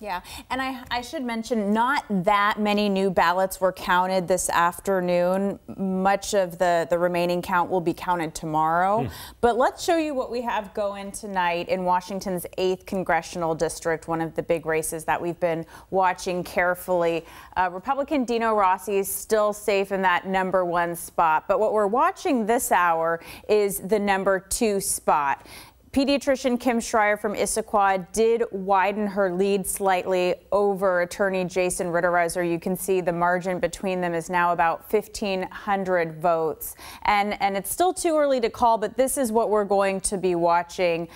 Yeah, and I should mention not that many new ballots were counted this afternoon. Much of the remaining count will be counted tomorrow. But let's show you what we have going tonight in Washington's 8th Congressional District, one of the big races that we've been watching carefully. Republican Dino Rossi is still safe in that #1 spot. But what we're watching this hour is the #2 spot. Pediatrician Kim Schreier from Issaquah did widen her lead slightly over attorney Jason Ritterheiser. You can see the margin between them is now about 1,500 votes. And it's still too early to call, but this is what we're going to be watching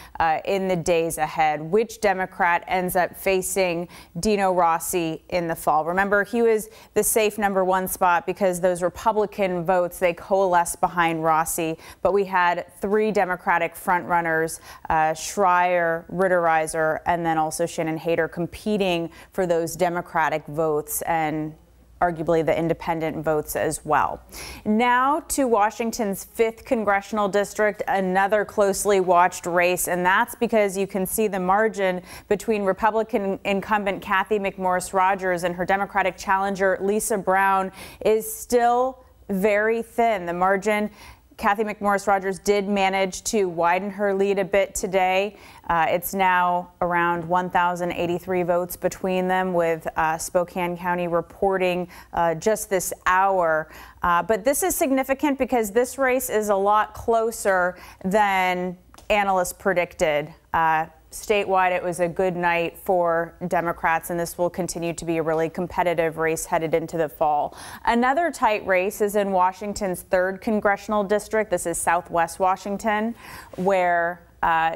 in the days ahead. Which Democrat ends up facing Dino Rossi in the fall? Remember, he was the safe #1 spot because those Republican votes, they coalesced behind Rossi. But we had 3 Democratic frontrunners, Schreier, Ritterheiser, and then also Shannon Hader competing for those Democratic votes and arguably the independent votes as well. Now to Washington's 5th Congressional District, another closely watched race, and that's because you can see the margin between Republican incumbent Cathy McMorris Rodgers and her Democratic challenger Lisa Brown is still very thin. The margin, Cathy McMorris Rodgers did manage to widen her lead a bit today. It's now around 1,083 votes between them, with Spokane County reporting just this hour. But this is significant because this race is a lot closer than analysts predicted. Statewide, it was a good night for Democrats, and this will continue to be a really competitive race headed into the fall. Another tight race is in Washington's 3rd Congressional District. This is Southwest Washington, where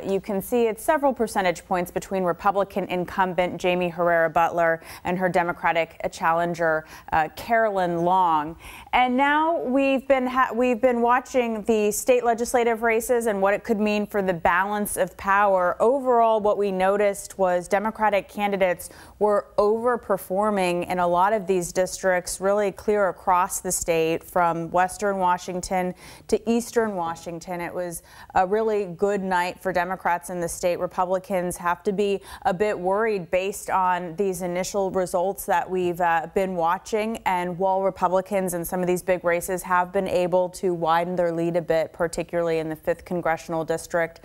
you can see it's several percentage points between Republican incumbent Jamie Herrera Butler and her Democratic challenger Carolyn Long. And now we've been watching the state legislative races and what it could mean for the balance of power. Overall, what we noticed was Democratic candidates were overperforming in a lot of these districts, really clear across the state from Western Washington to Eastern Washington. It was a really good night for Democrats in the state. Republicans have to be a bit worried based on these initial results that we've been watching. And while Republicans in some of these big races have been able to widen their lead a bit, particularly in the 5th Congressional District,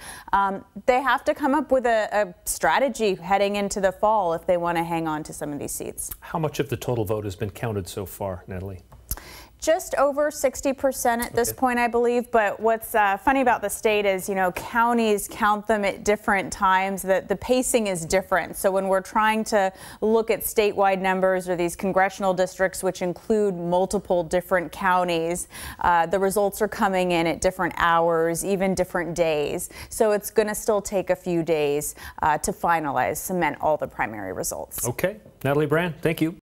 they have to come up with a strategy heading into the fall if they want to hang on to some of these seats. How much of the total vote has been counted so far, Natalie? Just over 60% at this point, I believe. But what's funny about the state is, counties count them at different times. The pacing is different. So when we're trying to look at statewide numbers or these congressional districts, which include multiple different counties, the results are coming in at different hours, even different days. So it's going to still take a few days to finalize, cement all the primary results. Okay. Natalie Brand, thank you.